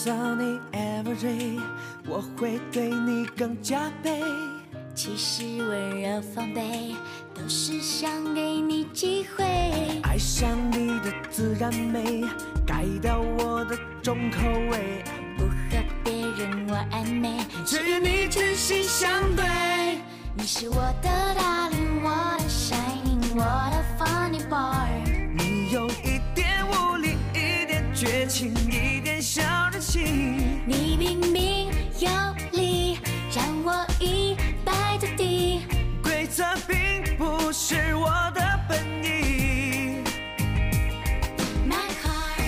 到你 every day， 我会对你更加倍。其实温柔防备，都是想给你机会。爱上你的自然美，改掉我的重口味。不和别人玩暧昧，只愿你真心相对。你是我的 darling， 我的 shining， 我的 funny boy。你有一点无理，一点绝情，一点小任性。你明明有理，让我一败涂地。规则并不是我的本意。My heart，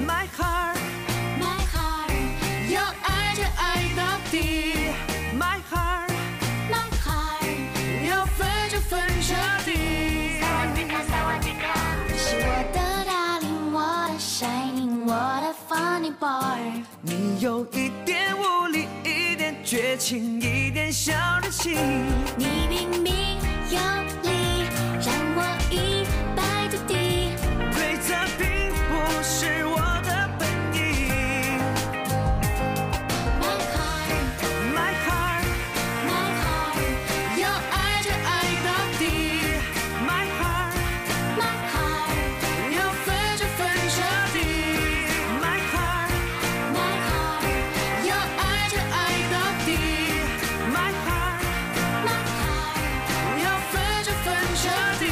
My heart， My heart， 要爱就爱到底。My heart， My heart， 要分就分彻底。你是我的 darling， 我的 shining， 我的 funny boy。你有一点无理，一点绝情，一点小任性。你明明有理，让我一败涂地。规则并不是我的本意。My heart， My heart， My heart， 要爱就爱到底。My heart， My heart， 要分就分彻底。My heart， My heart， 要爱就爱到底。My heart， My heart， 要分就分彻底。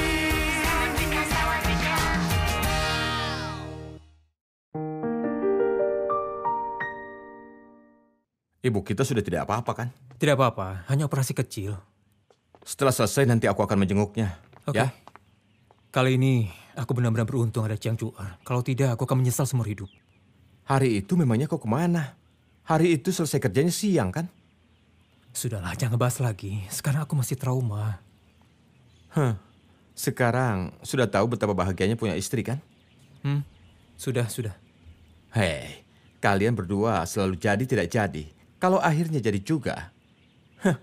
Ibu kita sudah tidak apa-apa kan? Tidak apa-apa, hanya operasi kecil. Setelah selesai nanti aku akan menjenguknya. Oke. Ya? Kali ini aku benar-benar beruntung ada Chiang Chuar. Kalau tidak, aku akan menyesal seumur hidup. Hari itu memangnya kau kemana? Hari itu selesai kerjanya siang kan? Sudahlah, jangan bahas lagi. Sekarang aku masih trauma. Sekarang sudah tahu betapa bahagianya punya istri kan? Sudah. Hei, kalian berdua selalu jadi tidak jadi. Kalau akhirnya jadi juga.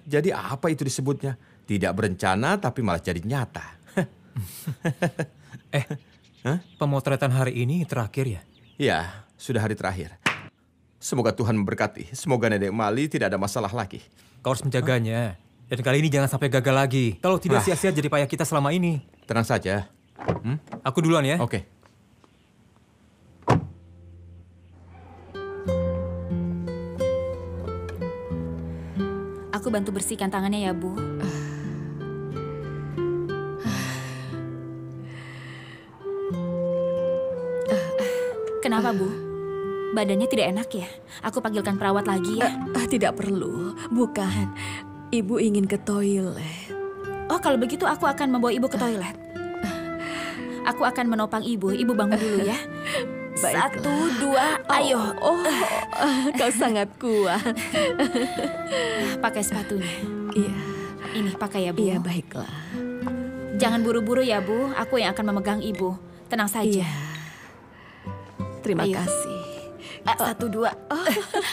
Jadi apa itu disebutnya? Tidak berencana tapi malah jadi nyata. Pemotretan hari ini terakhir ya? Ya, sudah hari terakhir. Semoga Tuhan memberkati. Semoga Nenek Mali tidak ada masalah lagi. Kau harus menjaganya. Dan kali ini jangan sampai gagal lagi. Kalau tidak sia-sia jadi payah kita selama ini. Tenang saja. Aku duluan ya. Oke. Aku bantu bersihkan tangannya ya, Bu. Kenapa, Bu? Badannya tidak enak ya? Aku panggilkan perawat lagi ya. Tidak perlu, bukan. Ibu ingin ke toilet. Oh, kalau begitu aku akan membawa Ibu ke toilet. Aku akan menopang Ibu. Ibu bangun dulu ya. Baiklah. 1, 2, ayo. Kau sangat kuat. Pakai sepatunya. Iya. Ini pakai ya, Bu. Iya, baiklah. Jangan buru-buru ya, Bu. Aku yang akan memegang Ibu. Tenang saja. Iya. Terima Ayo. kasih. 1, 2.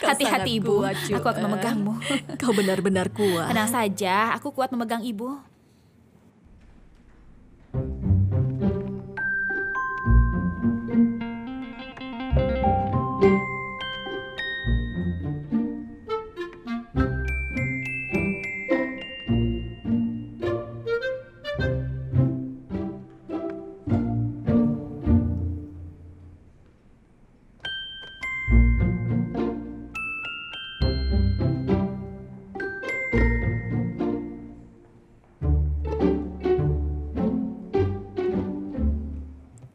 Kau Hati-hati, sangat Ibu. kuat, Aku akan Joan. memegangmu. Kau benar-benar kuat. Tenang saja, aku kuat memegang Ibu.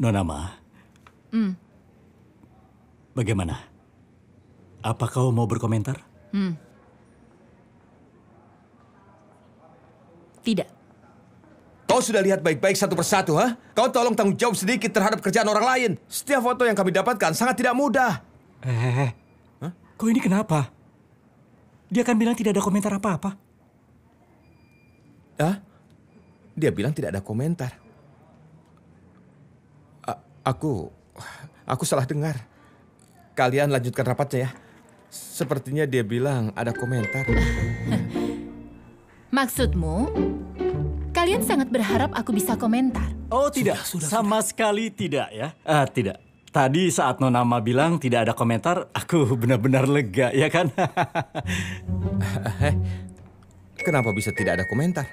Nona Ma, bagaimana? Apa kau mau berkomentar? Tidak. Kau sudah lihat baik-baik satu persatu, ha? Kau tolong tanggung jawab sedikit terhadap kerjaan orang lain. Setiap foto yang kami dapatkan sangat tidak mudah. Kau ini kenapa? Dia kan bilang tidak ada komentar apa-apa. Hah? Dia bilang tidak ada komentar. Aku salah dengar. Kalian lanjutkan rapatnya ya. Sepertinya dia bilang ada komentar. Maksudmu, kalian sangat berharap aku bisa komentar? Oh tidak, sama sekali tidak ya. Tidak. Tadi saat Nona Ma bilang tidak ada komentar, aku benar-benar lega, ya kan? Kenapa bisa tidak ada komentar?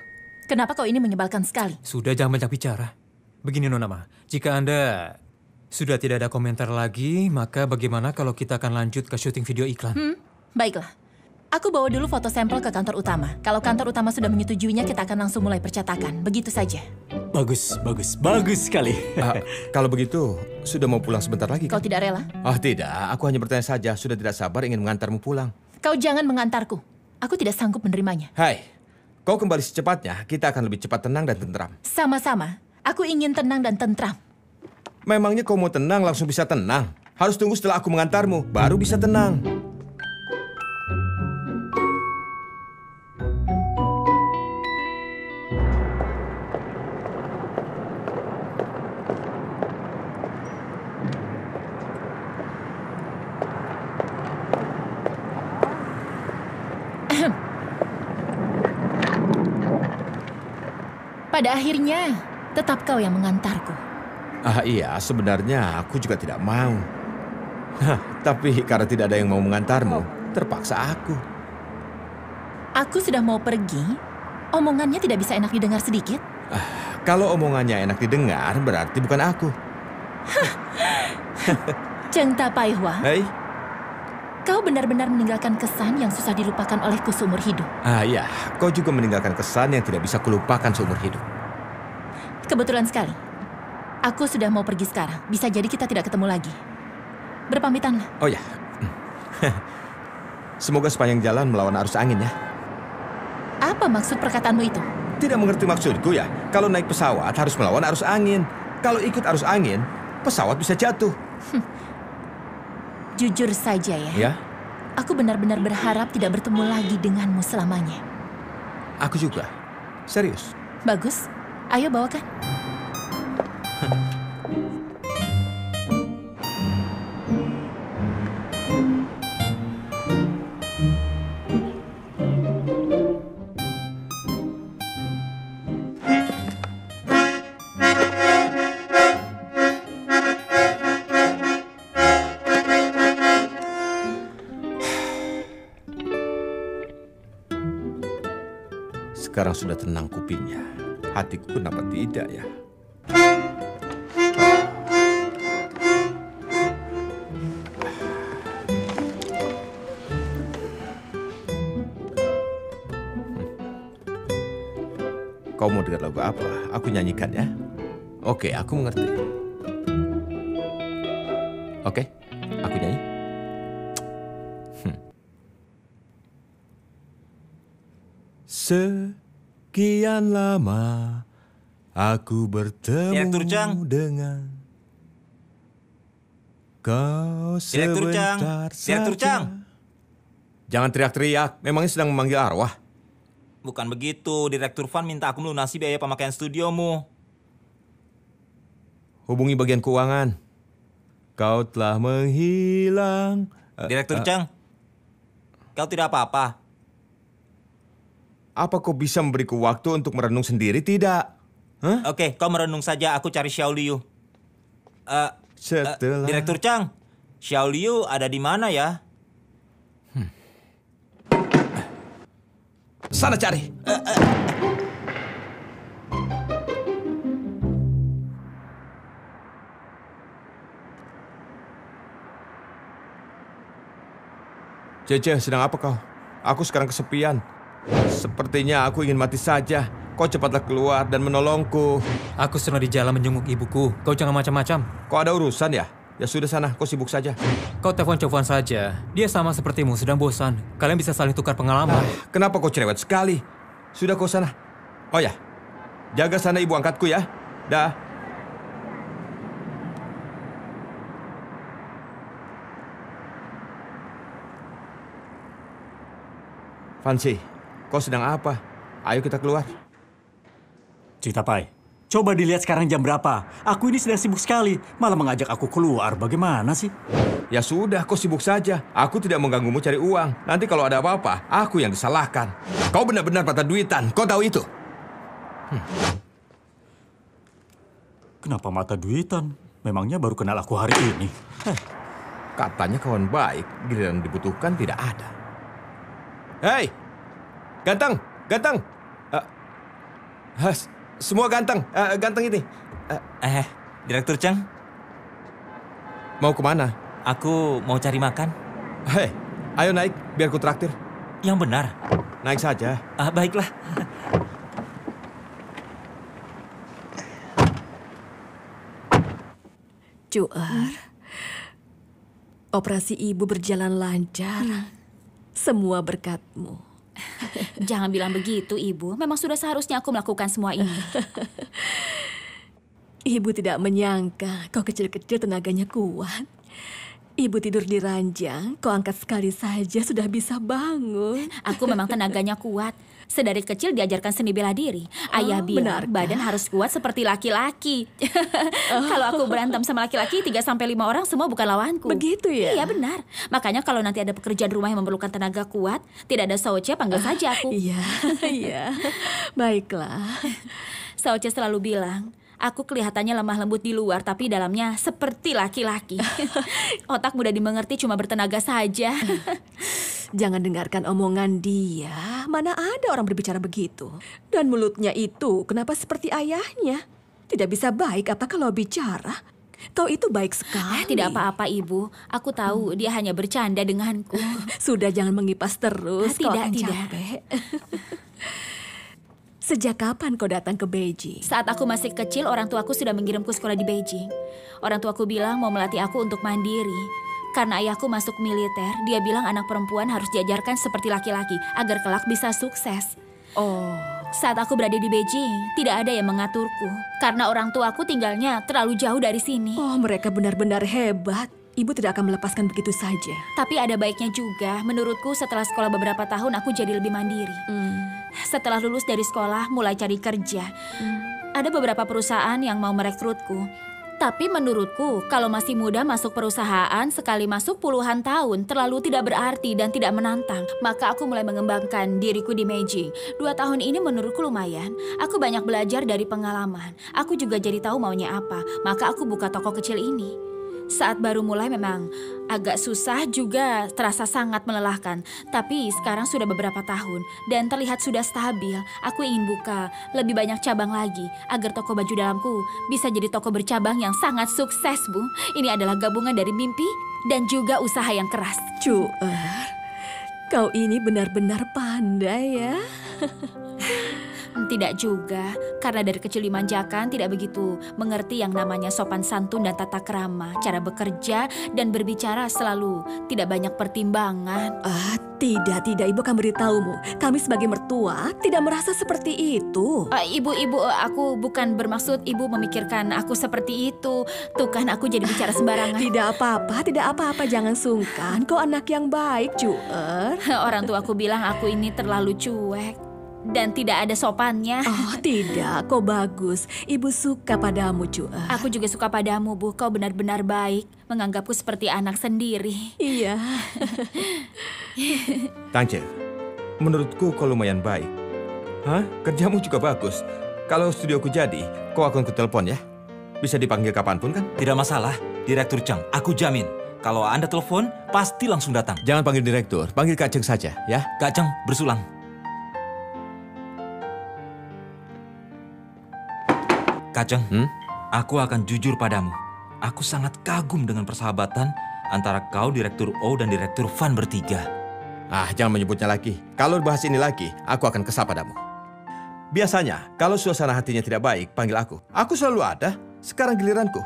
Kenapa kau ini menyebalkan sekali? Sudah, jangan banyak bicara. Begini Nona Ma, jika Anda sudah tidak ada komentar lagi, maka bagaimana kalau kita akan lanjut ke syuting video iklan? Baiklah. Aku bawa dulu foto sampel ke kantor utama. Kalau kantor utama sudah menyetujuinya, kita akan langsung mulai percetakan. Begitu saja. Bagus sekali. Kalau begitu, sudah mau pulang sebentar lagi Kau kan? tidak rela? Oh tidak, aku hanya bertanya saja. Sudah tidak sabar ingin mengantarmu pulang. Kau jangan mengantarku. Aku tidak sanggup menerimanya. Hai, kau kembali secepatnya, kita akan lebih cepat tenang dan tentram. Sama-sama. Aku ingin tenang dan tentram. Memangnya kau mau tenang langsung bisa tenang? Harus tunggu setelah aku mengantarmu, baru bisa tenang. Pada akhirnya, tetap kau yang mengantarku. Iya, sebenarnya aku juga tidak mau. Tapi karena tidak ada yang mau mengantarmu, terpaksa aku. Aku sudah mau pergi, omongannya tidak bisa enak didengar sedikit. Kalau omongannya enak didengar, berarti bukan aku. Cheng Tapaihua, Hei, kau benar-benar meninggalkan kesan yang susah dilupakan olehku seumur hidup. iya, kau juga meninggalkan kesan yang tidak bisa kulupakan seumur hidup. Kebetulan sekali. Aku sudah mau pergi sekarang. Bisa jadi kita tidak ketemu lagi. Berpamitanlah. Oh ya, semoga sepanjang jalan melawan arus angin ya. Apa maksud perkataanmu itu? Tidak mengerti maksudku ya? Kalau naik pesawat harus melawan arus angin. Kalau ikut arus angin, pesawat bisa jatuh. Jujur saja ya. Ya, Aku benar-benar berharap tidak bertemu lagi denganmu selamanya. aku juga. Serius. Bagus. Ayo bawakan. Sekarang sudah tenang kupingnya. Hatiku kenapa tidak ya? Kau mau dengar lagu apa? Aku nyanyikan ya. Oke, aku mengerti. Oke, aku nyanyi. Sekian lama aku bertemu Direktur Chang. dengan kau Direktur Chang. sebentar Direktur saja. Chang. Jangan teriak-teriak, memangnya sedang memanggil arwah. Bukan begitu, Direktur Van minta aku melunasi biaya pemakaian studiomu. Hubungi bagian keuangan. Kau telah menghilang. Direktur Chang, kau tidak apa-apa. Apa kau bisa memberiku waktu untuk merenung sendiri? Tidak. Hah? Oke, kau merenung saja, aku cari Xiao Liu. Setelah... Direktur Chang, Xiao Liu ada di mana ya? Sana cari. Cece, sedang apa kau? Aku sekarang kesepian. Sepertinya aku ingin mati saja. Kau cepatlah keluar dan menolongku. Aku sedang di jalan menjenguk ibuku. Kau jangan macam-macam. Kau ada urusan ya? Ya sudah sana, kau sibuk saja. Kau telepon-teleponan saja. Dia sama sepertimu, sedang bosan. Kalian bisa saling tukar pengalaman. Kenapa kau cerewet sekali? Sudah kau sana. Oh ya, jaga sana ibu angkatku ya. Dah. Fancy, kau sedang apa? Ayo kita keluar. Cita Pai, coba dilihat sekarang jam berapa. Aku ini sedang sibuk sekali, malah mengajak aku keluar. Bagaimana sih? Ya sudah, kau sibuk saja. Aku tidak mengganggumu cari uang. Nanti kalau ada apa-apa, aku yang disalahkan. Kau benar-benar patah duitan. Kau tahu itu? Kenapa mata duitan? Memangnya baru kenal aku hari ini? Katanya kawan baik, giliran dibutuhkan tidak ada. Hei, ganteng, ganteng. Semua ganteng, ganteng ini. Direktur Cheng, Mau kemana? aku mau cari makan. Hei, ayo naik, biar ku traktir. Yang benar. Naik saja. Baiklah. Cuer, operasi ibu berjalan lancar. Semua berkatmu. Jangan bilang begitu, Ibu. Memang sudah seharusnya aku melakukan semua ini. Ibu tidak menyangka kau kecil-kecil tenaganya kuat. Ibu tidur di ranjang, kau angkat sekali saja sudah bisa bangun. Aku memang tenaganya kuat. Sedari kecil diajarkan seni bela diri. Ayah bilang benarkah? badan harus kuat seperti laki-laki. Kalau aku berantem sama laki-laki 3-5 orang semua bukan lawanku. Begitu ya? Iya benar. Makanya kalau nanti ada pekerjaan rumah yang memerlukan tenaga kuat, tidak ada Saoche, panggil saja aku. Iya, iya. Baiklah. Saoche selalu bilang, aku kelihatannya lemah lembut di luar, tapi dalamnya seperti laki-laki. Otak mudah dimengerti, cuma bertenaga saja. Jangan dengarkan omongan dia. Mana ada orang berbicara begitu. Dan mulutnya itu kenapa seperti ayahnya? Tidak bisa baik apa kalau bicara? Kau itu baik sekali. Tidak apa-apa, Ibu. Aku tahu dia hanya bercanda denganku. Sudah, jangan mengipas terus. Kau Tidak, akan tidak. capek. Sejak kapan kau datang ke Beijing? Saat aku masih kecil, orang tuaku sudah mengirimku sekolah di Beijing. Orang tuaku bilang mau melatih aku untuk mandiri. Karena ayahku masuk militer, dia bilang anak perempuan harus diajarkan seperti laki-laki agar kelak bisa sukses. Oh, Saat aku berada di Beijing, tidak ada yang mengaturku. Karena orang tuaku tinggalnya terlalu jauh dari sini. mereka benar-benar hebat. Ibu tidak akan melepaskan begitu saja. Tapi ada baiknya juga, menurutku setelah sekolah beberapa tahun aku jadi lebih mandiri. Setelah lulus dari sekolah, mulai cari kerja. Ada beberapa perusahaan yang mau merekrutku. Tapi menurutku, kalau masih muda masuk perusahaan, sekali masuk puluhan tahun, terlalu tidak berarti dan tidak menantang. Maka aku mulai mengembangkan diriku di Beijing. 2 tahun ini menurutku lumayan. Aku banyak belajar dari pengalaman. Aku juga jadi tahu maunya apa. Maka aku buka toko kecil ini. Saat baru mulai memang agak susah, juga terasa sangat melelahkan. Tapi sekarang sudah beberapa tahun dan terlihat sudah stabil. Aku ingin buka lebih banyak cabang lagi agar toko baju dalamku bisa jadi toko bercabang yang sangat sukses, Bu. Ini adalah gabungan dari mimpi dan juga usaha yang keras. Cuer, kau ini benar-benar pandai ya. Tidak juga, karena dari kecil dimanjakan tidak begitu mengerti yang namanya sopan santun dan tata krama. Cara bekerja dan berbicara selalu tidak banyak pertimbangan. Tidak, Ibu akan beritahumu. Kami sebagai mertua tidak merasa seperti itu. Ibu, aku bukan bermaksud ibu memikirkan aku seperti itu. Tuh kan aku jadi bicara sembarangan. Tidak apa-apa, jangan sungkan. Kau anak yang baik, Cuer. Orang tua aku bilang aku ini terlalu cuek dan tidak ada sopannya. Oh, tidak, kau bagus. Ibu suka padamu, Cuer. Aku juga suka padamu, Bu. Kau benar-benar baik, menganggapku seperti anak sendiri. Iya. Tangce, menurutku kau lumayan baik. Kerjamu juga bagus. Kalau studioku jadi, kau akan kutelepon ya. Bisa dipanggil kapanpun kan? Tidak masalah, Direktur Cheng. Aku jamin. Kalau Anda telepon, pasti langsung datang. Jangan panggil direktur, panggil Kak Cheng saja ya. Kak Cheng, bersulang. Kak Cheng, aku akan jujur padamu. Aku sangat kagum dengan persahabatan antara kau, Direktur O, dan Direktur Van bertiga. Jangan menyebutnya lagi. Kalau bahas ini lagi, aku akan kesal padamu. Biasanya, kalau suasana hatinya tidak baik, panggil aku. Aku selalu ada. Sekarang giliranku.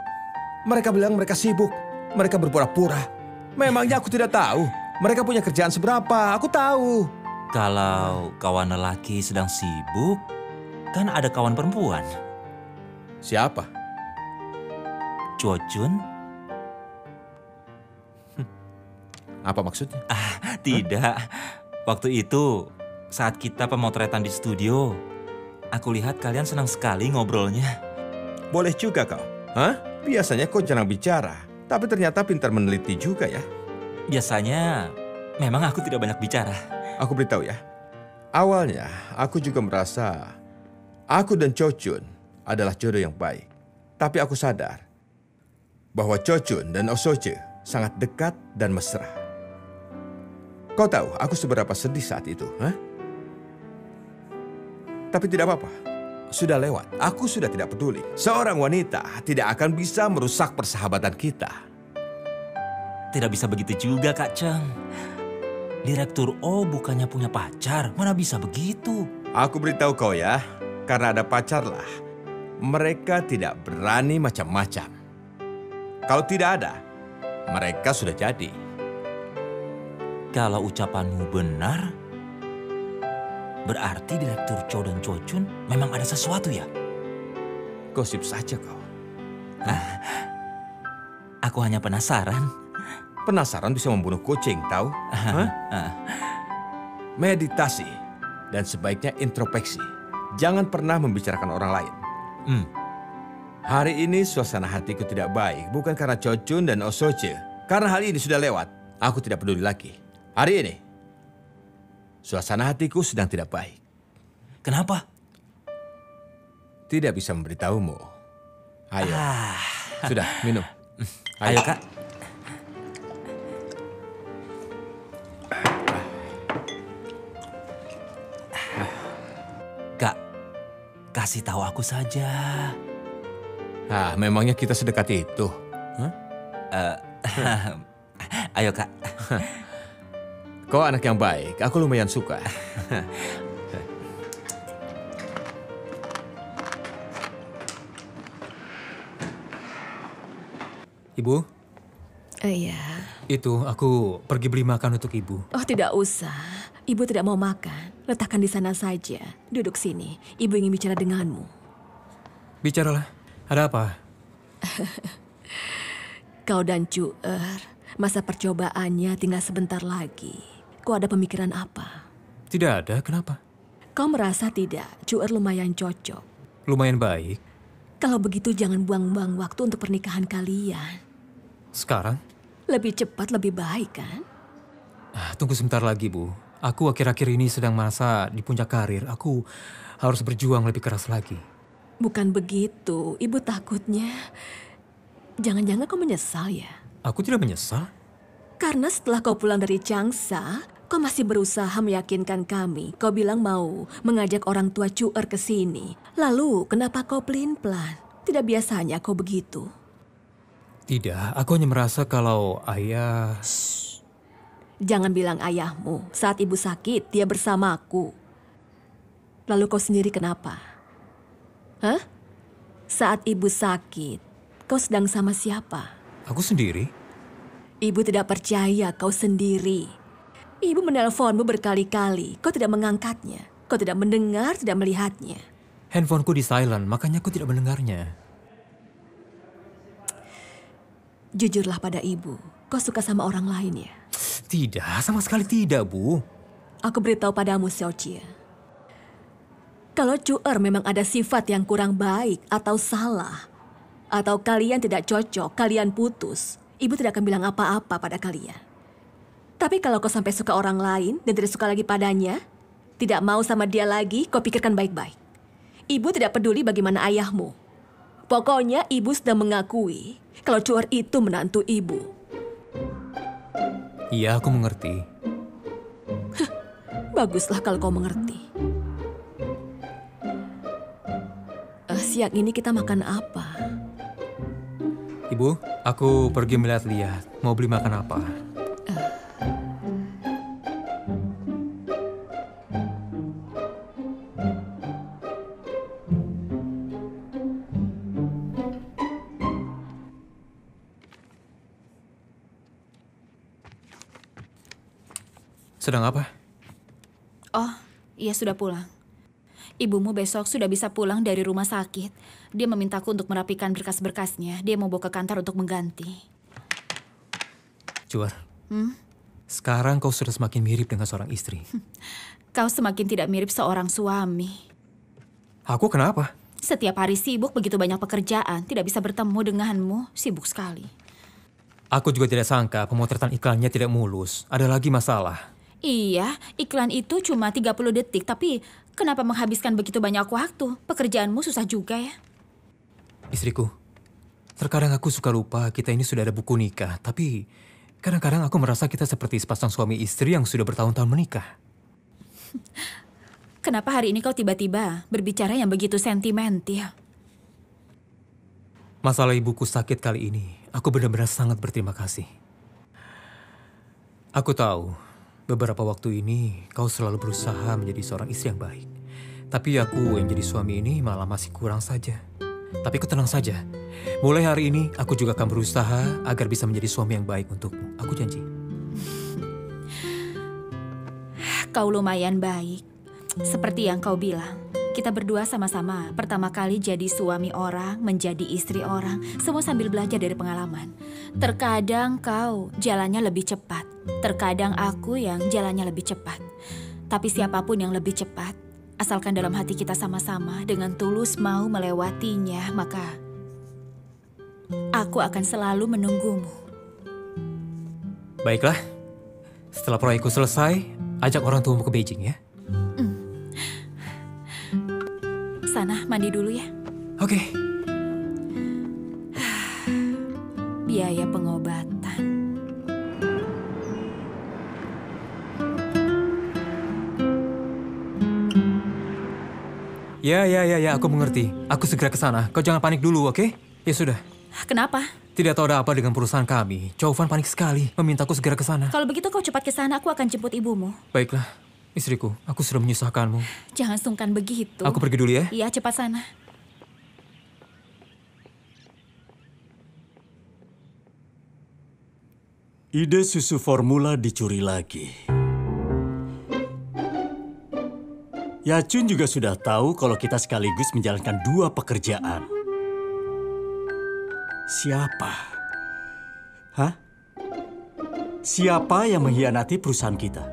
Mereka bilang mereka sibuk. Mereka berpura-pura. Memangnya aku tidak tahu. Mereka punya kerjaan seberapa, aku tahu. Kalau kawan lelaki sedang sibuk, kan ada kawan perempuan. Siapa? Cuocun? Apa maksudnya? Tidak. Waktu itu, saat kita pemotretan di studio, aku lihat kalian senang sekali ngobrolnya. Boleh juga kau. Biasanya kau jarang bicara, tapi ternyata pintar meneliti juga ya. Biasanya, memang aku tidak banyak bicara. Aku beritahu ya. Awalnya, aku juga merasa aku dan Cho Chun adalah jodoh yang baik. Tapi aku sadar, bahwa Cho Chun dan Oh Soche sangat dekat dan mesra. Kau tahu aku seberapa sedih saat itu, ha? Tapi tidak apa-apa. Sudah lewat. Aku sudah tidak peduli. Seorang wanita tidak akan bisa merusak persahabatan kita. Tidak bisa begitu juga, Kak Cheng. Direktur O bukannya punya pacar. Mana bisa begitu? Aku beritahu kau ya, karena ada pacarlah. Mereka tidak berani macam-macam. Kalau tidak ada, mereka sudah jadi. Kalau ucapanmu benar, berarti Direktur Cho dan Cho Chun memang ada sesuatu ya? Gosip saja kau. Aku hanya penasaran. Penasaran bisa membunuh kucing, tahu? Hah? Meditasi dan sebaiknya introspeksi. Jangan pernah membicarakan orang lain. Hari ini suasana hatiku tidak baik, bukan karena Cho Chun dan Oh Soche. Karena hal ini sudah lewat, aku tidak peduli lagi. Hari ini, suasana hatiku sedang tidak baik. Kenapa? Tidak bisa memberitahumu. Ayo, sudah minum. Ayo, Kak. Kak, kasih tahu aku saja. Memangnya kita sedekat itu? Ayo, Kak. Kau anak yang baik, aku lumayan suka. Ibu, Iya. itu aku pergi beli makan untuk ibu. Oh, tidak usah. Ibu tidak mau makan. Letakkan di sana saja. Duduk sini. Ibu ingin bicara denganmu. Bicaralah, ada apa? Kau dan Cuer, masa percobaannya tinggal sebentar lagi. Kau ada pemikiran apa? Tidak ada, kenapa? Kau merasa tidak, Cuer lumayan cocok. Lumayan baik. Kalau begitu jangan buang-buang waktu untuk pernikahan kalian. Sekarang? Lebih cepat lebih baik kan? Tunggu sebentar lagi, Bu. Aku akhir-akhir ini sedang merasa di puncak karir. Aku harus berjuang lebih keras lagi. Bukan begitu, ibu takutnya. Jangan-jangan kau menyesal ya? Aku tidak menyesal. Karena setelah kau pulang dari Changsa, kau masih berusaha meyakinkan kami. Kau bilang mau mengajak orang tua Cuer ke sini. Lalu kenapa kau pelin-pelan? Tidak biasanya kau begitu. Tidak, aku hanya merasa kalau ayah... Jangan bilang ayahmu. Saat ibu sakit, dia bersamaku. Lalu kau sendiri kenapa? Hah? Saat ibu sakit, kau sedang sama siapa? Aku sendiri? Ibu tidak percaya kau sendiri. Ibu menelponmu berkali-kali, kau tidak mengangkatnya. Kau tidak mendengar, tidak melihatnya. Handphoneku di silent, makanya aku tidak mendengarnya. Jujurlah pada ibu, kau suka sama orang lain ya? Tidak, sama sekali tidak, Bu. Aku beritahu padamu, Xiao Jie. Kalau Cuer memang ada sifat yang kurang baik atau salah, atau kalian tidak cocok, kalian putus, ibu tidak akan bilang apa-apa pada kalian. Tapi kalau kau sampai suka orang lain dan tidak suka lagi padanya, tidak mau sama dia lagi, kau pikirkan baik-baik. Ibu tidak peduli bagaimana ayahmu. Pokoknya ibu sudah mengakui kalau Cuer itu menantu ibu. Iya, aku mengerti. Baguslah kalau kau mengerti. Siang ini kita makan apa? Ibu, aku pergi melihat-lihat. Mau beli makan apa? Sedang apa? Oh, ia sudah pulang. Ibumu besok sudah bisa pulang dari rumah sakit. Dia memintaku untuk merapikan berkas-berkasnya. Dia mau bawa ke kantor untuk mengganti. Cuer, sekarang kau sudah semakin mirip dengan seorang istri. Kau semakin tidak mirip seorang suami. Aku kenapa? Setiap hari sibuk, begitu banyak pekerjaan. Tidak bisa bertemu denganmu, sibuk sekali. Aku juga tidak sangka pemotretan iklannya tidak mulus. Ada lagi masalah. Iya, iklan itu cuma 30 detik, tapi kenapa menghabiskan begitu banyak waktu? Pekerjaanmu susah juga ya. Istriku, Terkadang aku suka lupa kita ini sudah ada buku nikah, tapi kadang-kadang aku merasa kita seperti sepasang suami istri yang sudah bertahun-tahun menikah. Kenapa hari ini kau tiba-tiba berbicara yang begitu sentimental? Masalah ibuku sakit kali ini, aku benar-benar sangat berterima kasih. Aku tahu, beberapa waktu ini kau selalu berusaha menjadi seorang istri yang baik. Tapi aku yang jadi suami ini malah masih kurang saja. Tapi kau tenang saja, mulai hari ini aku juga akan berusaha agar bisa menjadi suami yang baik untukmu. Aku janji. Kau lumayan baik. Seperti yang kau bilang, kita berdua sama-sama pertama kali jadi suami orang, menjadi istri orang, semua sambil belajar dari pengalaman. Terkadang kau jalannya lebih cepat, terkadang aku yang jalannya lebih cepat. Tapi siapapun yang lebih cepat, asalkan dalam hati kita sama-sama dengan tulus mau melewatinya, maka aku akan selalu menunggumu. Baiklah, setelah proyekku selesai, ajak orang tuamu ke Beijing ya. Sana mandi dulu ya. Oke. Biaya pengobatan. Ya, aku mengerti. Aku segera ke sana. Kau jangan panik dulu, oke? Ya sudah. Kenapa? Tidak tahu ada apa dengan perusahaan kami. Choufan panik sekali, memintaku segera ke sana. Kalau begitu kau cepat ke sana, aku akan jemput ibumu. Baiklah, istriku, aku sudah menyusahkanmu. Jangan sungkan begitu. Aku pergi dulu ya. Iya, cepat sana. Ide susu formula dicuri lagi. Yachun juga sudah tahu kalau kita sekaligus menjalankan 2 pekerjaan. Siapa? Hah? Siapa yang mengkhianati perusahaan kita?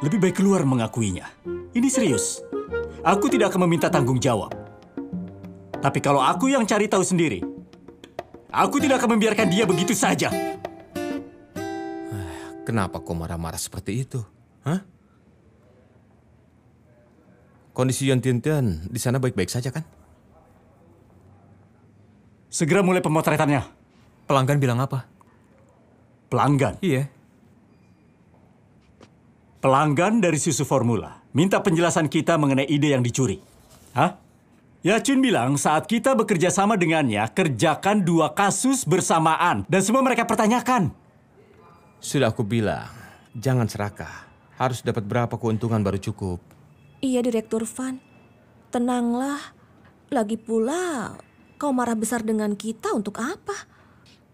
Lebih baik keluar mengakuinya. Ini serius. Aku tidak akan meminta tanggung jawab. Tapi kalau aku yang cari tahu sendiri, aku tidak akan membiarkan dia begitu saja. Kenapa kau marah-marah seperti itu? Hah? Kondisi Yuan Tiantian di sana baik-baik saja kan? Segera mulai pemotretannya. Pelanggan bilang apa? Pelanggan? Iya. Pelanggan dari susu formula minta penjelasan kita mengenai ide yang dicuri. Hah? Yachun bilang saat kita bekerja sama dengannya, kerjakan 2 kasus bersamaan. Dan semua mereka pertanyakan. Sudah aku bilang, jangan serakah. Harus dapat berapa keuntungan baru cukup. Iya, Direktur Fan. Tenanglah. Lagi pula, kau marah besar dengan kita untuk apa?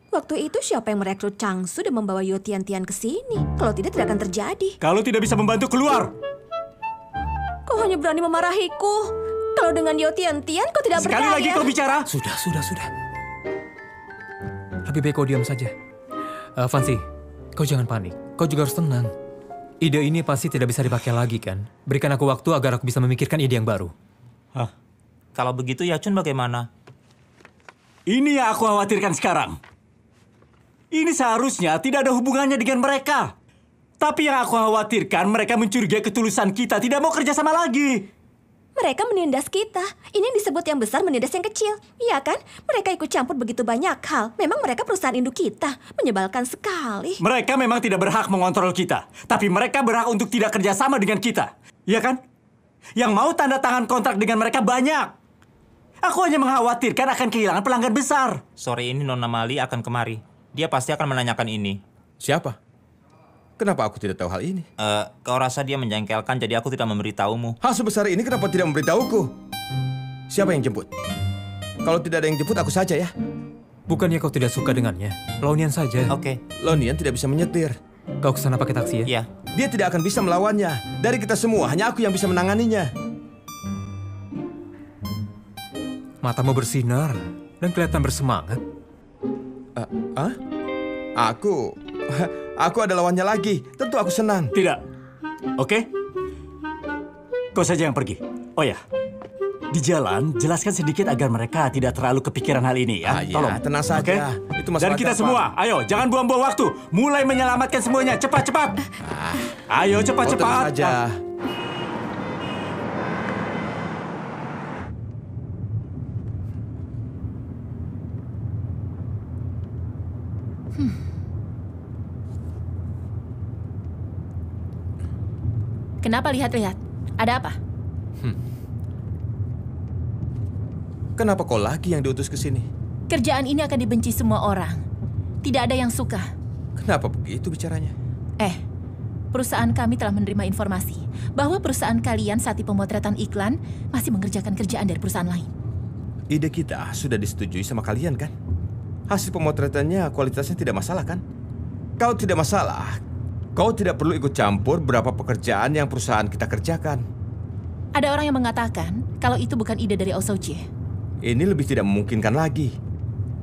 Waktu itu siapa yang merekrut Changsu dan membawa Yo Tian-Tian ke sini? Kalau tidak akan terjadi. Kalau tidak bisa membantu, keluar! Kau hanya berani memarahiku. Kalau dengan Yo Tian-Tian kau tidak Sekali berdaya. lagi kau bicara. Sudah. Lebih baik kau diam saja. Fancy, kau jangan panik. Kau juga harus tenang. Ide ini pasti tidak bisa dipakai lagi kan? Berikan aku waktu agar aku bisa memikirkan ide yang baru. Hah? Kalau begitu Yachun bagaimana? Ini yang aku khawatirkan sekarang. Ini seharusnya tidak ada hubungannya dengan mereka. Tapi yang aku khawatirkan mereka mencurigai ketulusan kita, tidak mau kerjasama lagi. Mereka menindas kita. Ini yang disebut yang besar menindas yang kecil. Iya kan? Mereka ikut campur begitu banyak hal. Memang mereka perusahaan induk kita. Menyebalkan sekali. Mereka memang tidak berhak mengontrol kita. Tapi mereka berhak untuk tidak kerjasama dengan kita. Iya kan? Yang mau tanda tangan kontrak dengan mereka banyak. Aku hanya mengkhawatirkan akan kehilangan pelanggan besar. Sore ini Nona Mali akan kemari. Dia pasti akan menanyakan ini. Siapa? Kenapa aku tidak tahu hal ini? Kau rasa dia menjengkelkan, jadi aku tidak memberitahumu. Hal sebesar ini kenapa tidak memberitahuku? Siapa yang jemput? Kalau tidak ada yang jemput, aku saja ya. Bukannya kau tidak suka dengannya? Lonian saja. Oke. Lonian tidak bisa menyetir. Kau kesana pakai taksi ya? Iya. Dia tidak akan bisa melawannya. Dari kita semua, hanya aku yang bisa menanganinya. Matamu bersinar dan kelihatan bersemangat. Aku ada lawannya lagi. Tentu aku senang. Tidak. Oke? Kau saja yang pergi. Oh ya, di jalan jelaskan sedikit agar mereka tidak terlalu kepikiran hal ini ya. Ya, Tolong. tenang saja. Oke? Itu masalah Dan kita gampang. semua, ayo jangan buang-buang waktu. Mulai menyelamatkan semuanya. Cepat-cepat. Ayo Tenang cepat-cepat. saja. Kenapa lihat-lihat? Ada apa? Kenapa kau lagi yang diutus ke sini? Kerjaan ini akan dibenci semua orang. Tidak ada yang suka. Kenapa begitu bicaranya? Perusahaan kami telah menerima informasi bahwa perusahaan kalian saat di pemotretan iklan masih mengerjakan kerjaan dari perusahaan lain. Ide kita sudah disetujui sama kalian kan? Hasil pemotretannya kualitasnya tidak masalah kan? Kalau tidak masalah, kau tidak perlu ikut campur berapa pekerjaan yang perusahaan kita kerjakan. Ada orang yang mengatakan kalau itu bukan ide dari Oh Seo-chie. Ini lebih tidak memungkinkan lagi.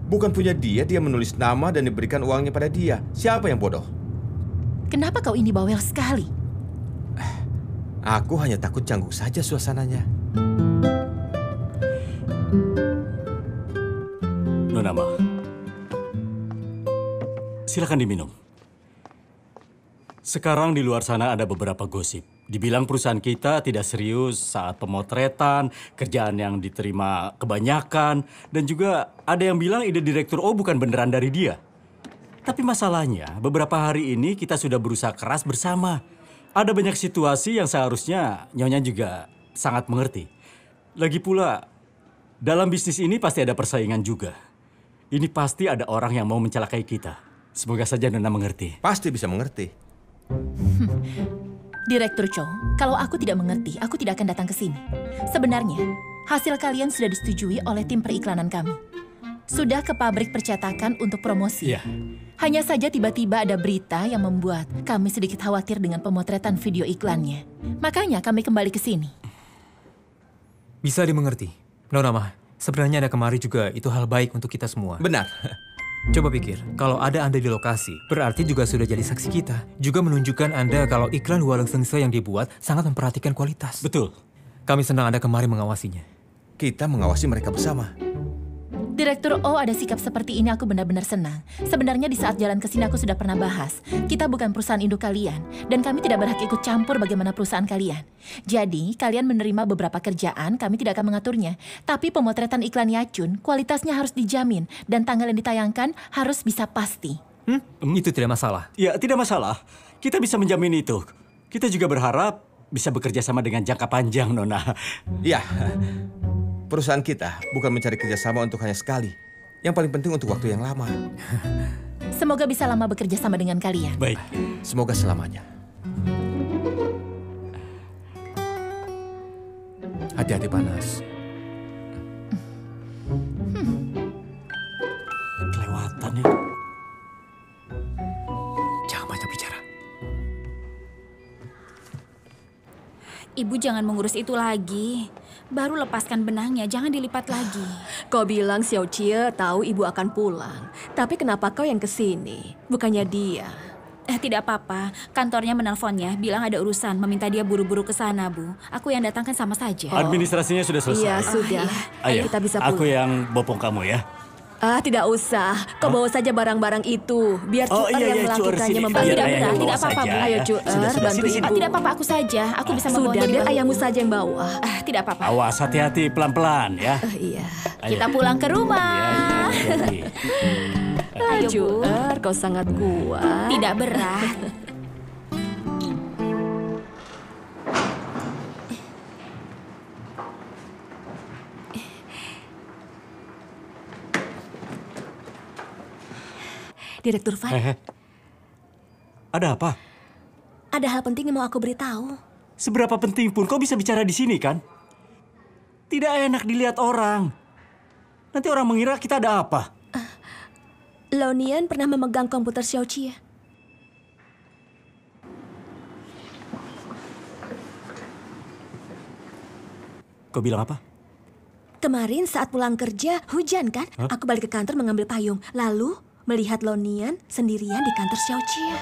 Bukan punya dia menulis nama dan diberikan uangnya pada dia. Siapa yang bodoh? Kenapa kau ini bawel sekali? Aku hanya takut canggung saja suasananya. Nona Ma, silakan diminum. Sekarang di luar sana ada beberapa gosip. Dibilang perusahaan kita tidak serius saat pemotretan, kerjaan yang diterima kebanyakan, dan juga ada yang bilang ide Direktur O bukan beneran dari dia. Tapi masalahnya, beberapa hari ini kita sudah berusaha keras bersama. Ada banyak situasi yang seharusnya Nyonya juga sangat mengerti. Lagi pula, dalam bisnis ini pasti ada persaingan juga. Ini pasti ada orang yang mau mencelakai kita. Semoga saja Nona mengerti. Pasti bisa mengerti. Direktur Cho, kalau aku tidak mengerti, aku tidak akan datang ke sini. Sebenarnya, hasil kalian sudah disetujui oleh tim periklanan kami. Sudah ke pabrik percetakan untuk promosi. Iya. Hanya saja tiba-tiba ada berita yang membuat kami sedikit khawatir dengan pemotretan video iklannya. Makanya kami kembali ke sini. Bisa dimengerti. Nona Ma, sebenarnya Anda kemari juga itu hal baik untuk kita semua. Benar. Coba pikir, kalau ada Anda di lokasi, berarti juga sudah jadi saksi kita. Juga menunjukkan Anda kalau iklan Waleng Sengse yang dibuat sangat memperhatikan kualitas. Betul. Kami senang Anda kemari mengawasinya. Kita mengawasi mereka bersama. Direktur O ada sikap seperti ini, aku benar-benar senang. Sebenarnya di saat jalan ke sini aku sudah pernah bahas. Kita bukan perusahaan induk kalian, dan kami tidak berhak ikut campur bagaimana perusahaan kalian. Jadi, kalian menerima beberapa kerjaan, kami tidak akan mengaturnya. Tapi pemotretan iklan Yachun, kualitasnya harus dijamin, dan tanggal yang ditayangkan harus bisa pasti. Itu tidak masalah. Ya, tidak masalah. Kita bisa menjamin itu. Kita juga berharap bisa bekerja sama dengan jangka panjang, Nona. Ya, perusahaan kita bukan mencari kerjasama untuk hanya sekali. Yang paling penting untuk waktu yang lama. Semoga bisa lama bekerja sama dengan kalian. Baik. Semoga selamanya. Hati-hati panas. Kelewatan ya. Jangan banyak bicara. Ibu jangan mengurus itu lagi. Baru lepaskan benangnya, jangan dilipat lagi. Kau bilang Xiao Chie tahu ibu akan pulang. Tapi kenapa kau yang kesini? Bukannya dia. Tidak apa-apa, kantornya menelponnya, bilang ada urusan, meminta dia buru-buru ke sana, Bu. Aku yang datang kan sama saja. Administrasinya sudah selesai. Iya, sudah. Ayo, Kita bisa pulang. aku yang bopong kamu ya. Tidak usah. Kau bawa saja barang-barang itu. Biar Cuer yang Cuer melakukannya sini. membantu. Tidak, Ayah yang tidak bawa apa-apa, saja, Bu. Ayo ya. Cuer, Sudah, bantu sini, ibu. sini. Tidak apa-apa, aku saja. Aku bisa membawa Sudah, dia biar bawa. ayahmu saja yang bawa. Tidak apa-apa. Awas, hati-hati, pelan-pelan ya. Iya. Ayo. Kita pulang ke rumah. Hati-hati. Ayo, Bu. Cuer, kau sangat kuat. Tidak berat. Direktur Fan, Ada apa? ada hal penting yang mau aku beritahu. Seberapa penting pun kau bisa bicara di sini kan? Tidak enak dilihat orang. Nanti orang mengira kita ada apa. Lonian pernah memegang komputer Xiao Chie. Kau bilang apa? Kemarin saat pulang kerja, hujan kan? Aku balik ke kantor mengambil payung. Lalu melihat Lonian sendirian di kantor Xiao Chie.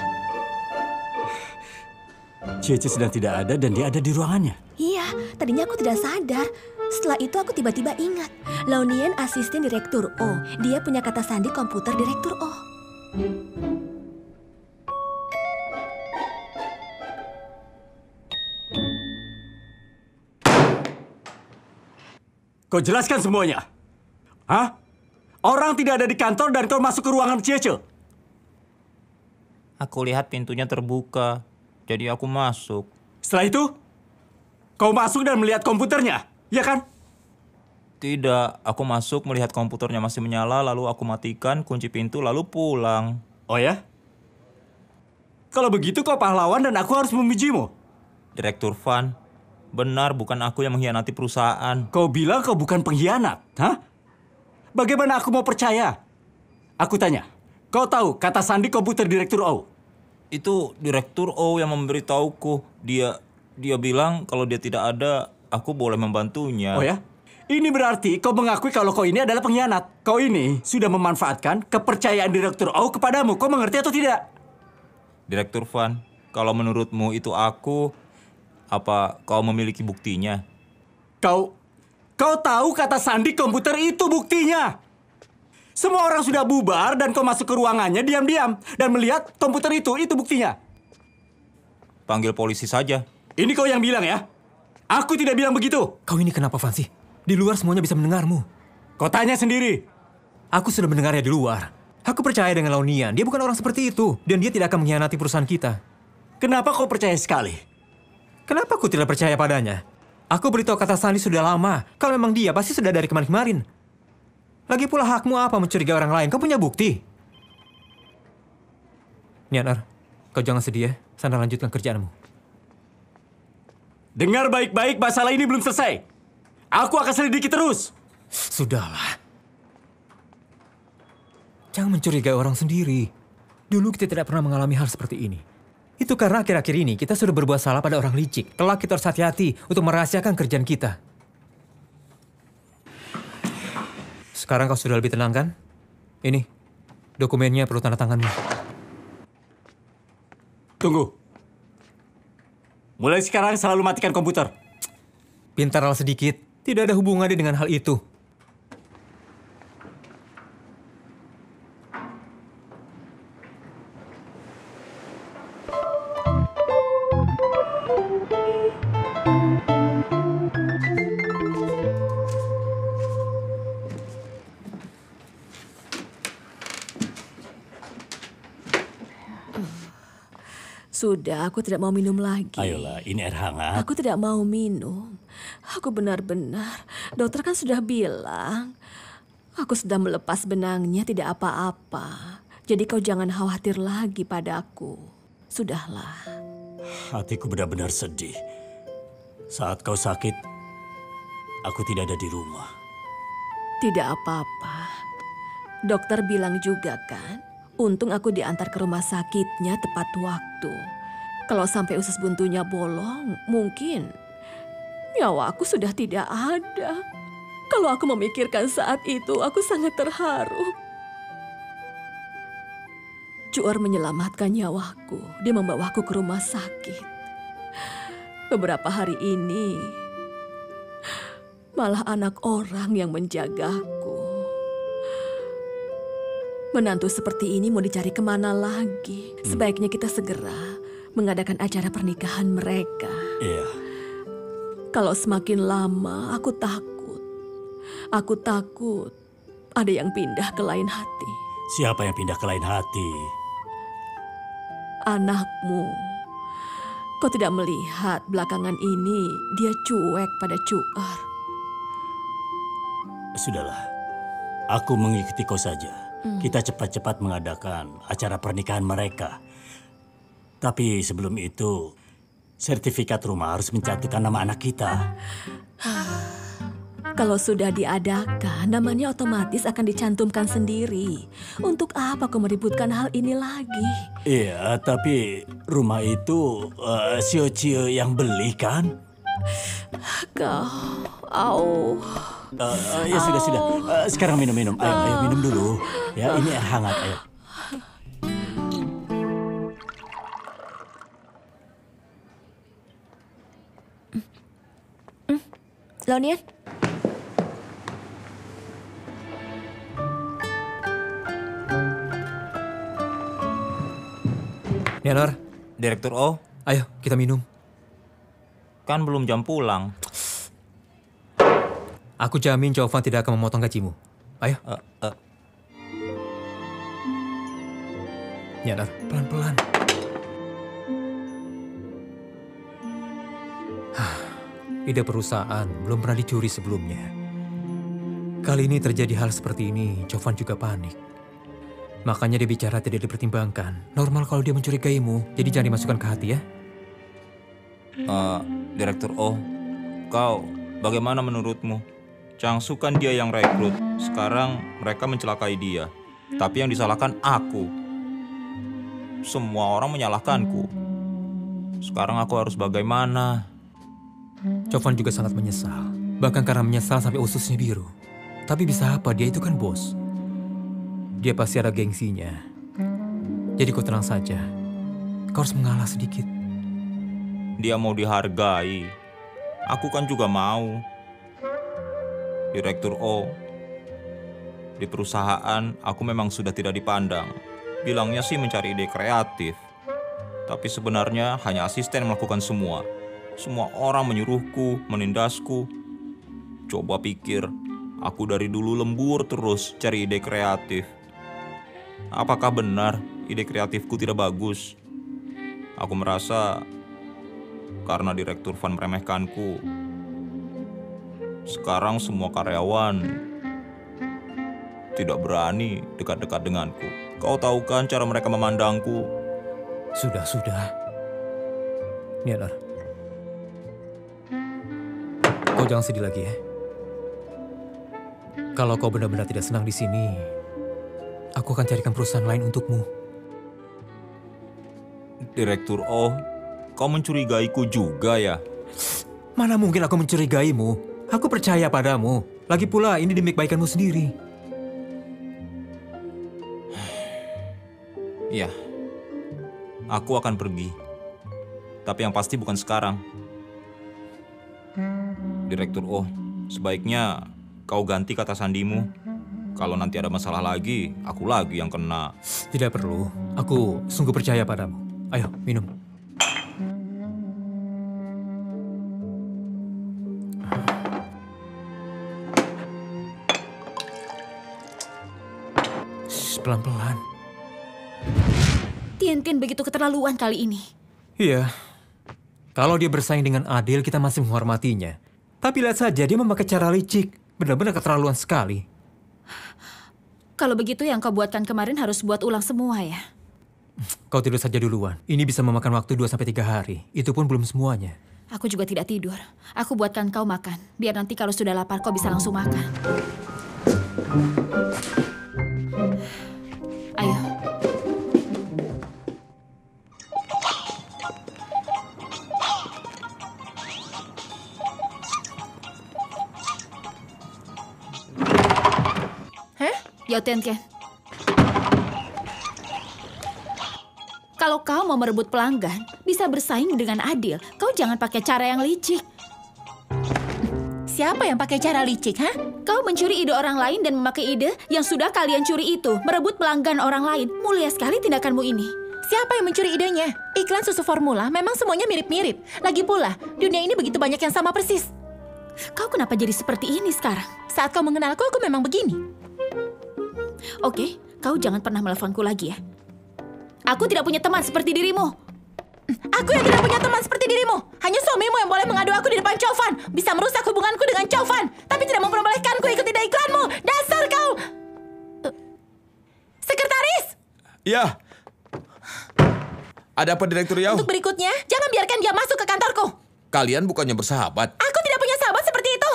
Cici sedang tidak ada dan dia ada di ruangannya. Iya, tadinya aku tidak sadar. Setelah itu aku tiba-tiba ingat. Lonian asisten Direktur O. Dia punya kata sandi komputer Direktur O. Kau jelaskan semuanya. Hah? Orang tidak ada di kantor dan kau masuk ke ruangan Cici. Aku lihat pintunya terbuka, jadi aku masuk. Setelah itu, kau masuk dan melihat komputernya, ya kan? Tidak, aku masuk melihat komputernya masih menyala, lalu aku matikan, kunci pintu, lalu pulang. Oh ya? Kalau begitu kau pahlawan dan aku harus memujimu. Direktur Van, benar bukan aku yang mengkhianati perusahaan. Kau bilang kau bukan pengkhianat, hah? Bagaimana aku mau percaya? Aku tanya, kau tahu kata sandi komputer Direktur O? Itu Direktur O yang memberitahuku. Dia bilang kalau dia tidak ada, aku boleh membantunya. Oh ya? Ini berarti kau mengakui kalau kau ini adalah pengkhianat. Kau ini sudah memanfaatkan kepercayaan Direktur O kepadamu. Kau mengerti atau tidak? Direktur Van, kalau menurutmu itu aku, apa kau memiliki buktinya? Kau tahu kata sandi komputer itu buktinya. Semua orang sudah bubar dan kau masuk ke ruangannya diam-diam dan melihat komputer itu buktinya. Panggil polisi saja. Ini kau yang bilang ya? Aku tidak bilang begitu. Kau ini kenapa, Van sih? Di luar semuanya bisa mendengarmu. Kau tanya sendiri. Aku sudah mendengarnya di luar. Aku percaya dengan Laonian. Dia bukan orang seperti itu. Dan dia tidak akan mengkhianati perusahaan kita. Kenapa kau percaya sekali? Kenapa aku tidak percaya padanya? Aku beritahu kata sandi sudah lama. Kalau memang dia, pasti sudah dari kemarin-kemarin. Lagi pula hakmu apa mencurigai orang lain? Kau punya bukti. Nianar, kau jangan sedih ya. Sana lanjutkan kerjaanmu. Dengar baik-baik, masalah ini belum selesai. Aku akan selidiki terus. Sudahlah. Jangan mencurigai orang sendiri. Dulu kita tidak pernah mengalami hal seperti ini. Itu karena akhir-akhir ini kita sudah berbuat salah pada orang licik. Kelak kita harus hati-hati untuk merahasiakan kerjaan kita. Sekarang kau sudah lebih tenang kan? Ini, dokumennya perlu tanda tanganmu. Tunggu. Mulai sekarang selalu matikan komputer. Pintarlah sedikit. Tidak ada hubungannya dengan hal itu. Sudah, aku tidak mau minum lagi. Ayolah, ini air hangat. Aku tidak mau minum. Aku benar-benar, dokter kan sudah bilang, aku sudah melepas benangnya, tidak apa-apa. Jadi kau jangan khawatir lagi padaku. Sudahlah. Hatiku benar-benar sedih. Saat kau sakit, aku tidak ada di rumah. Tidak apa-apa. Dokter bilang juga kan, untung aku diantar ke rumah sakitnya tepat waktu. Kalau sampai usus buntunya bolong, mungkin nyawa aku sudah tidak ada. Kalau aku memikirkan saat itu, aku sangat terharu. Cuor menyelamatkan nyawaku. Dia membawaku ke rumah sakit. Beberapa hari ini, malah anak orang yang menjagaku. Menantu seperti ini mau dicari kemana lagi? Sebaiknya kita segera mengadakan acara pernikahan mereka. Iya. Kalau semakin lama, aku takut. Aku takut ada yang pindah ke lain hati. Siapa yang pindah ke lain hati? Anakmu. Kau tidak melihat belakangan ini dia cuek pada Cuar. Sudahlah. Aku mengikuti kau saja. Kita cepat-cepat mengadakan acara pernikahan mereka. Tapi sebelum itu, sertifikat rumah harus mencantumkan nama anak kita. Kalau sudah diadakan, namanya otomatis akan dicantumkan sendiri. Untuk apa kau meributkan hal ini lagi? Iya, tapi rumah itu Sio Cio yang beli kan? Ya sudah. Sekarang minum. Ayo minum dulu. Ya, ini air hangat, ayo. Laonian? Nianar, Direktur O, ayo kita minum. kan belum jam pulang. Aku jamin Jovan tidak akan memotong gajimu. Ayo. Nianar, pelan-pelan. ide perusahaan belum pernah dicuri sebelumnya. Kali ini terjadi hal seperti ini, Jovan juga panik. Makanya dia bicara tidak dipertimbangkan. Normal kalau dia mencurigaimu, jadi jangan dimasukkan ke hati ya. Direktur O, kau bagaimana menurutmu? Changsu kan dia yang rekrut. Sekarang mereka mencelakai dia. Tapi yang disalahkan aku. Semua orang menyalahkanku. Sekarang aku harus bagaimana? Jovan juga sangat menyesal. Bahkan karena menyesal sampai ususnya biru. Tapi bisa apa, dia itu kan bos. Dia pasti ada gengsinya. Jadi kau tenang saja. Kau harus mengalah sedikit. Dia mau dihargai. Aku kan juga mau. Direktur O, di perusahaan aku memang sudah tidak dipandang. Bilangnya sih mencari ide kreatif. Tapi sebenarnya hanya asisten melakukan semua. Semua orang menyuruhku, menindasku. Coba pikir, aku dari dulu lembur terus cari ide kreatif. Apakah benar ide kreatifku tidak bagus? Aku merasa karena Direktur Van meremehkanku. Sekarang semua karyawan tidak berani dekat-dekat denganku. Kau tahu kan cara mereka memandangku? Sudah. Nianar, kau jangan sedih lagi ya. Kalau kau benar-benar tidak senang di sini, aku akan carikan perusahaan lain untukmu. Direktur O, kau mencurigaiku juga ya? Mana mungkin aku mencurigaimu? Aku percaya padamu. Lagi pula ini demi kebaikanmu sendiri. Iya, aku akan pergi. Tapi yang pasti bukan sekarang. Direktur O, sebaiknya kau ganti kata sandimu. Kalau nanti ada masalah lagi, aku lagi yang kena. Tidak perlu. Aku sungguh percaya padamu. Ayo, minum. Shh, pelan-pelan. Tian-Tian begitu keterlaluan kali ini. Iya. Kalau dia bersaing dengan adil, kita masih menghormatinya. Tapi lihat saja, dia memakai cara licik. Benar-benar keterlaluan sekali. Kalau begitu yang kau buatkan kemarin harus buat ulang semua ya? Kau tidur saja duluan. Ini bisa memakan waktu 2-3 hari. Itu pun belum semuanya. Aku juga tidak tidur. Aku buatkan kau makan. Biar nanti kalau sudah lapar kau bisa langsung makan. Ayo. Yao Tian-Tian. Kalau kau mau merebut pelanggan, bisa bersaing dengan adil. Kau jangan pakai cara yang licik. Siapa yang pakai cara licik, ha? Kau mencuri ide orang lain dan memakai ide yang sudah kalian curi itu. Merebut pelanggan orang lain. Mulia sekali tindakanmu ini. Siapa yang mencuri idenya? Iklan susu formula memang semuanya mirip-mirip. Lagi pula, dunia ini begitu banyak yang sama persis. Kau kenapa jadi seperti ini sekarang? Saat kau mengenalku, aku memang begini. Oke, kau jangan pernah meleponku lagi ya. Aku tidak punya teman seperti dirimu. Aku yang tidak punya teman seperti dirimu. Hanya suamimu yang boleh mengadu aku di depan Chow-Fan. Bisa merusak hubunganku dengan Chow-Fan. Tapi tidak memperbolehkanku ikut ide iklanmu. Dasar kau! Sekretaris! Ya. Ada apa, Direktur Yao? Untuk berikutnya, jangan biarkan dia masuk ke kantorku. Kalian bukannya bersahabat? Aku tidak punya sahabat seperti itu.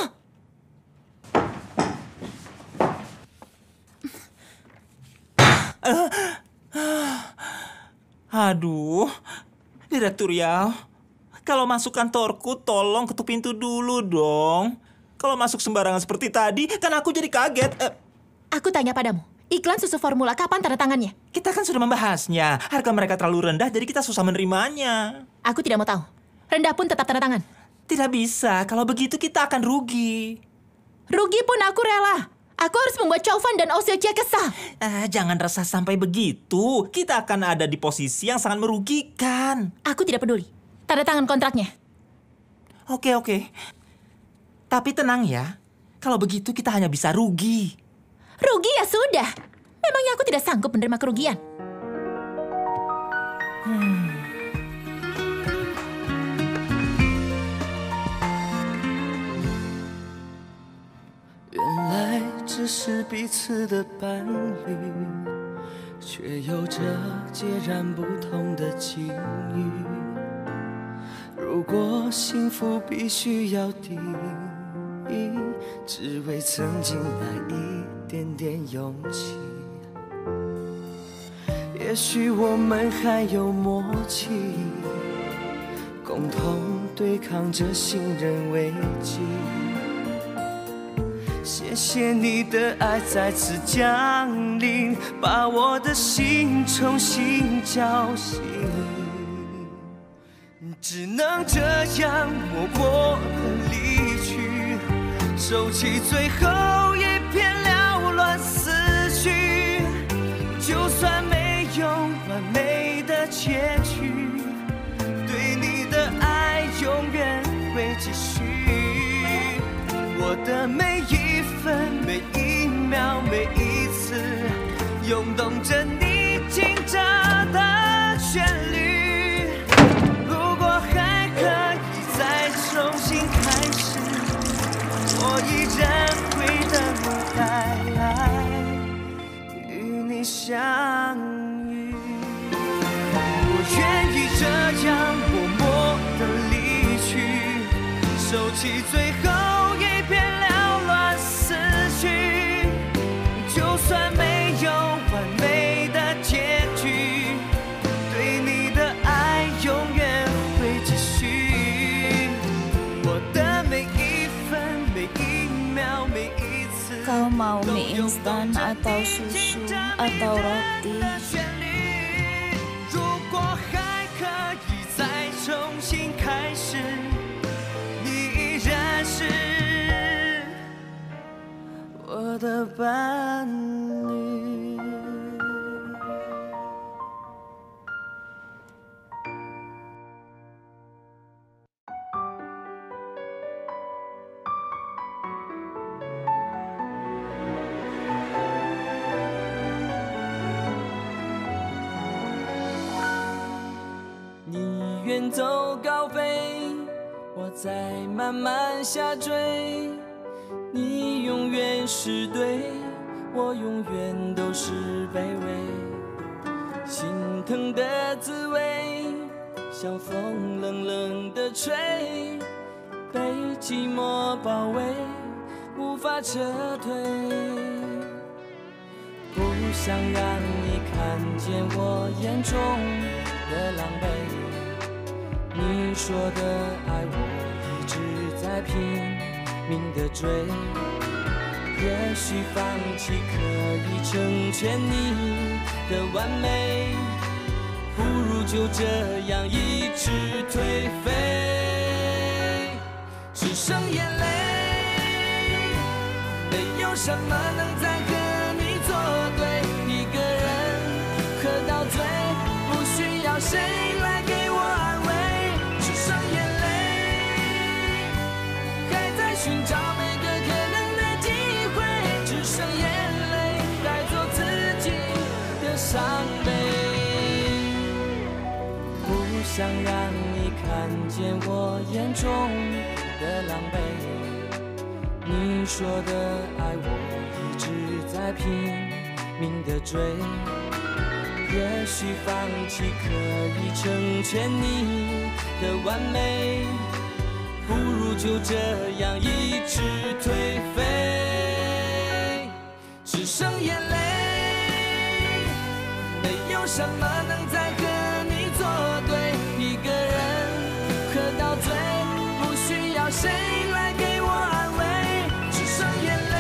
Aduh, Direktur Yao, kalau masuk kantorku tolong ketuk pintu dulu dong. Kalau masuk sembarangan seperti tadi, kan aku jadi kaget. Aku tanya padamu, iklan susu formula kapan tanda tangannya? Kita kan sudah membahasnya. Harga mereka terlalu rendah, jadi kita susah menerimanya. Aku tidak mau tahu. Rendah pun tetap tanda tangan. Tidak bisa, kalau begitu kita akan rugi. Rugi pun aku rela. Aku harus membuat Chow-Fan dan Oseocia kesal. Jangan resah sampai begitu. Kita akan ada di posisi yang sangat merugikan. Aku tidak peduli. Tanda tangan kontraknya. Oke. Tapi tenang ya. Kalau begitu kita hanya bisa rugi. Rugi ya sudah. Memangnya aku tidak sanggup menerima kerugian. 只是彼此的伴侣，却有着截然不同的境遇。如果幸福必须要定义，只为曾经那一点点勇气，也许我们还有默契，共同对抗着信任危机。谢谢你的爱再次降临，把我的心重新叫醒，只能这样默默地离去，收起最后一片缭乱思绪。就算没有完美的结局，对你的爱永远会继续。我的每一分每一秒每一次，涌动着你紧张的旋律。如果还可以再重新开始，我依然会等待与你相遇。我愿意这样默默地离去，收起最后一片缭乱思绪。就算没有完美的结局，对你的爱永远会继续。我的每一分每一秒每一次。 Kau mau mie instan atau susu atau roti? 如果还可以再重新开始，你依然是我的伴侣。你远走高飞，我在慢慢下坠。你永远是对，我永远都是卑微。心疼的滋味，像风冷冷的吹，被寂寞包围，无法撤退。不想让你看见我眼中的狼狈，你说的爱我一直在拼命的追，也许放弃可以成全你的完美，不如就这样一直颓废，只剩眼泪，没有什么能再和你作对，一个人喝到醉，不需要谁来给我安慰，只剩眼泪，还在寻找每个可能的机会，只剩眼泪带走自己的伤悲，不想让你看见我眼中的狼狈，你说的爱我一直在拼命的追，也许放弃可以成全你的完美，不如就这样一直颓废，只剩眼泪，没有什么能再和你作对，一个人喝到醉，不需要谁来给我安慰，只剩眼泪，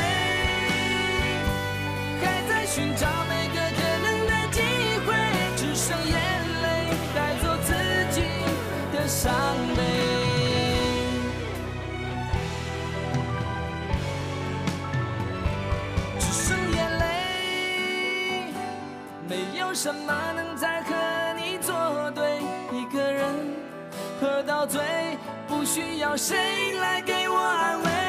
还在寻找每个可能的机会，只剩眼泪带走自己的伤悲。没有什么能再和你作对，一个人喝到醉，不需要谁来给我安慰。